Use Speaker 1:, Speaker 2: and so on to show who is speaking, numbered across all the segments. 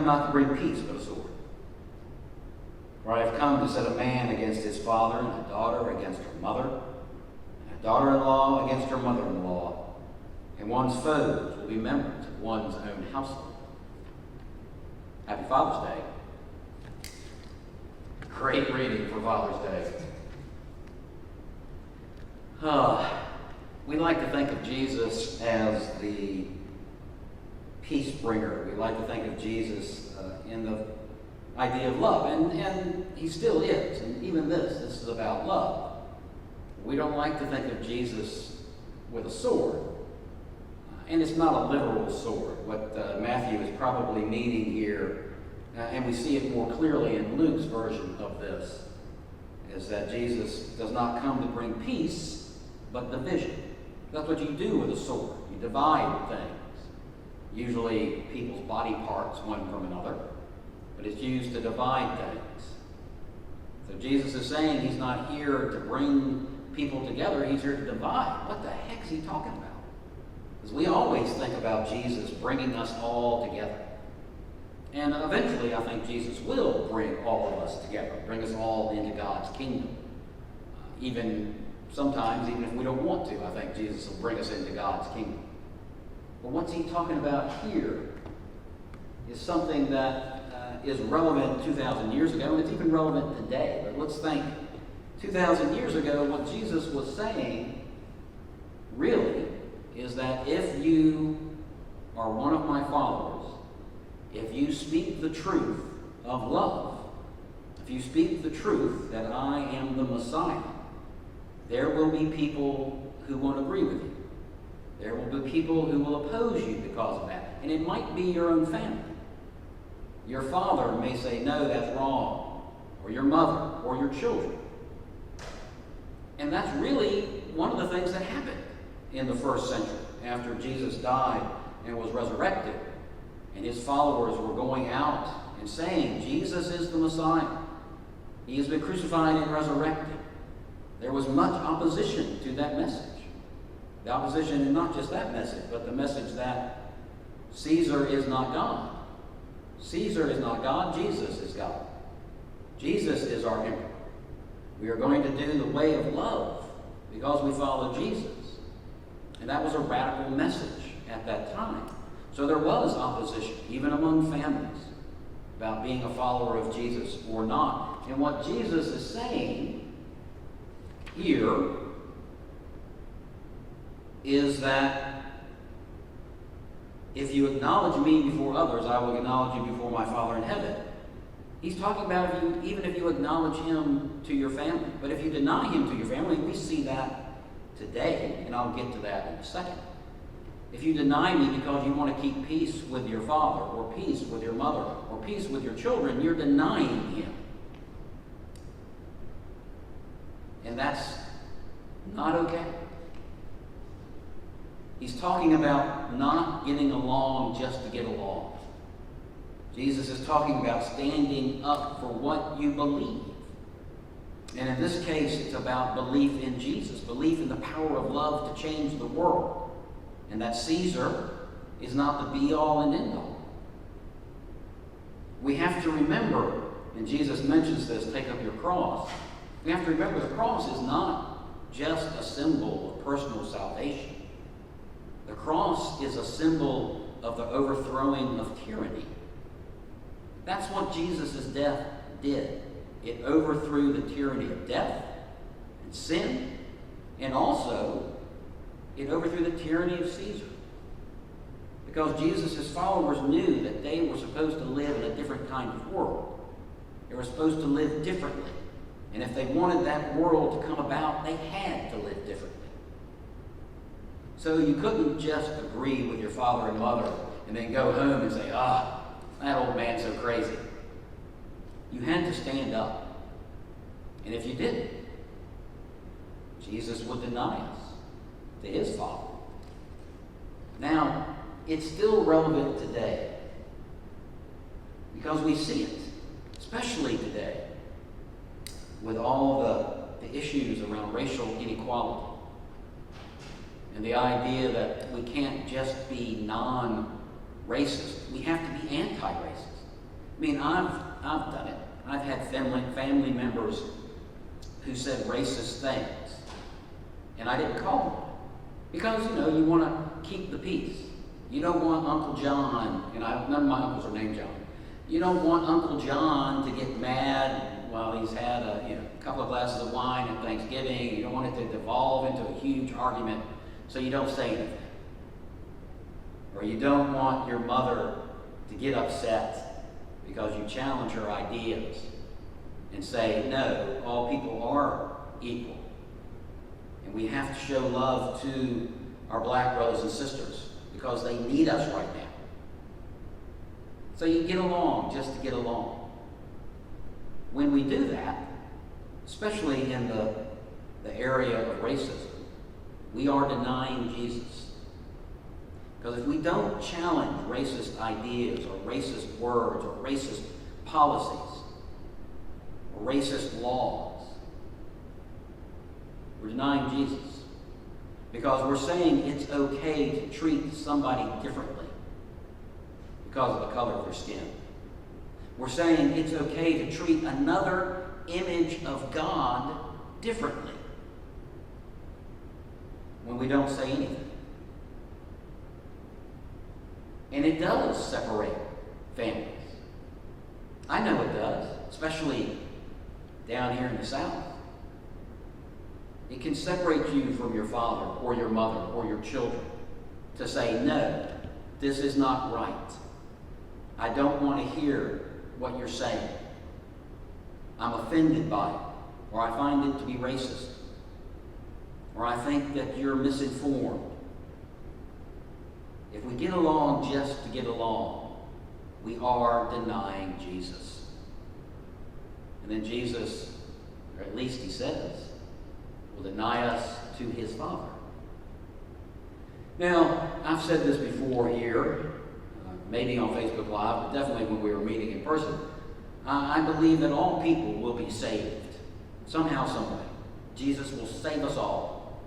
Speaker 1: come not to bring peace, but a sword. For I have come to set a man against his father, and a daughter against her mother, and a daughter-in-law against her mother-in-law, and one's foes will be members of one's own household. Happy Father's Day. Great reading for Father's Day. We like to think of Jesus as the peace bringer. We like to think of Jesus in the idea of love, and he still is. And even this is about love. We don't like to think of Jesus with a sword. And it's not a literal sword. What Matthew is probably meaning here, and we see it more clearly in Luke's version of this, is that Jesus does not come to bring peace, but division. That's what you do with a sword. You divide things. Usually people's body parts, one from another, but it's used to divide things. So Jesus is saying he's not here to bring people together, he's here to divide. What the heck is he talking about? Because we always think about Jesus bringing us all together. And eventually I think Jesus will bring all of us together, bring us all into God's kingdom. Sometimes, even if we don't want to, I think Jesus will bring us into God's kingdom. But what's he talking about here is something that is relevant 2,000 years ago, and it's even relevant today. But let's think, 2,000 years ago, what Jesus was saying really is that if you are one of my followers, if you speak the truth of love, if you speak the truth that I am the Messiah, there will be people who won't agree with you. There will be people who will oppose you because of that. And it might be your own family. Your father may say, no, that's wrong. Or your mother, or your children. And that's really one of the things that happened in the first century after Jesus died and was resurrected. And his followers were going out and saying, Jesus is the Messiah. He has been crucified and resurrected. There was much opposition to that message. The opposition is not just that message, but the message that Caesar is not God. Caesar is not God, Jesus is God. Jesus is our emperor. We are going to do the way of love because we follow Jesus. And that was a radical message at that time. So there was opposition, even among families, about being a follower of Jesus or not. And what Jesus is saying here is that if you acknowledge me before others, I will acknowledge you before my Father in heaven. He's talking about even if you acknowledge him to your family. But if you deny him to your family, we see that today, and I'll get to that in a second. If you deny me because you want to keep peace with your father, or peace with your mother, or peace with your children, you're denying him. And that's not okay. He's talking about not getting along just to get along. Jesus is talking about standing up for what you believe. And in this case, it's about belief in Jesus, belief in the power of love to change the world. And that Caesar is not the be-all and end-all. We have to remember, and Jesus mentions this, take up your cross. We have to remember the cross is not just a symbol of personal salvation. The cross is a symbol of the overthrowing of tyranny. That's what Jesus' death did. It overthrew the tyranny of death and sin, and also it overthrew the tyranny of Caesar. Because Jesus' followers knew that they were supposed to live in a different kind of world. They were supposed to live differently. And if they wanted that world to come about, they had to live differently. So you couldn't just agree with your father and mother and then go home and say, that old man's so crazy. You had to stand up. And if you didn't, Jesus would deny us to his Father. Now, it's still relevant today because we see it, especially today, with all the issues around racial inequality and the idea that we can't just be non-racist. We have to be anti-racist. I mean, I've done it. I've had family members who said racist things, and I didn't call them because you want to keep the peace. You don't want Uncle John, and none of my uncles are named John. You don't want Uncle John to get mad while he's had a couple of glasses of wine at Thanksgiving. You don't want it to devolve into a huge argument, so you don't say anything. Or you don't want your mother to get upset because you challenge her ideas and say, no, all people are equal. And we have to show love to our black brothers and sisters because they need us right now. So you get along just to get along. When we do that, especially in the area of racism, we are denying Jesus. Because if we don't challenge racist ideas or racist words or racist policies or racist laws, we're denying Jesus. Because we're saying it's okay to treat somebody differently because of the color of their skin. We're saying it's okay to treat another image of God differently when we don't say anything. And it does separate families. I know it does, especially down here in the South. It can separate you from your father or your mother or your children to say, no, this is not right. I don't want to hear what you're saying. I'm offended by it, or I find it to be racist, or I think that you're misinformed. If we get along just to get along, we are denying Jesus. And then Jesus, or at least he says, will deny us to his Father. Now, I've said this before here, maybe on Facebook Live, but definitely when we were meeting in person. I believe that all people will be saved, somehow, some way. Jesus will save us all.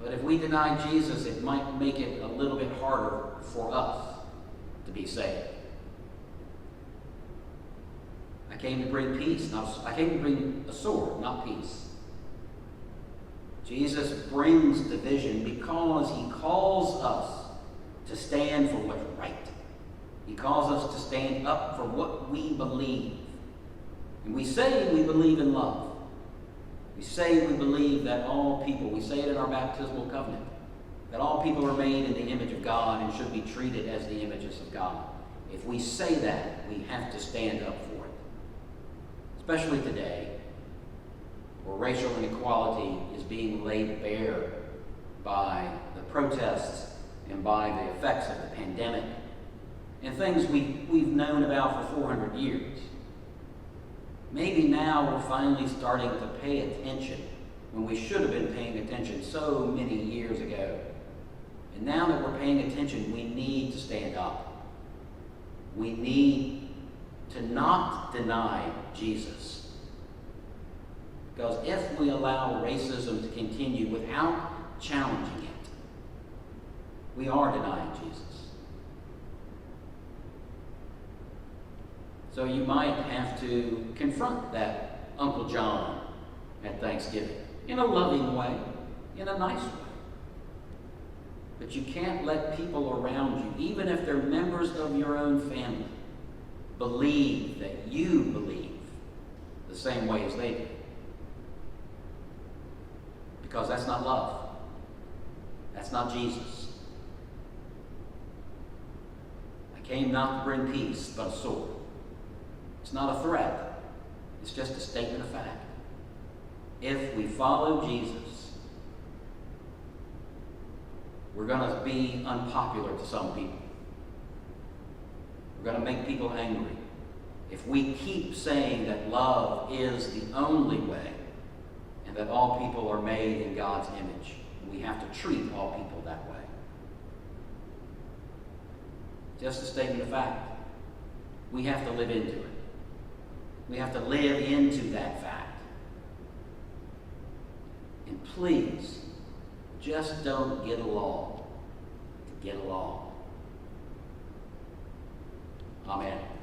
Speaker 1: But if we deny Jesus, it might make it a little bit harder for us to be saved. I came to bring peace. I came to bring a sword, not peace. Jesus brings division because he calls us to stand for what's right. He calls us to stand up for what we believe. And we say we believe in love. We say we believe that all people, we say it in our baptismal covenant, that all people are made in the image of God and should be treated as the images of God. If we say that, we have to stand up for it. Especially today, where racial inequality is being laid bare by the protests and by the effects of the pandemic and things we've known about for 400 years. Maybe now we're finally starting to pay attention when we should have been paying attention so many years ago. And now that we're paying attention, we need to stand up. We need to not deny Jesus. Because if we allow racism to continue without challenging it, we are denying Jesus. So you might have to confront that Uncle John at Thanksgiving in a loving way, in a nice way. But you can't let people around you, even if they're members of your own family, believe that you believe the same way as they do. Because that's not love. That's not Jesus. I came not to bring peace, but a sword. It's not a threat. It's just a statement of fact. If we follow Jesus, we're going to be unpopular to some people. We're going to make people angry. If we keep saying that love is the only way and that all people are made in God's image, we have to treat all people that way. Just a statement of fact. We have to live into it. We have to live into that fact. And please, just don't get along to get along. Amen.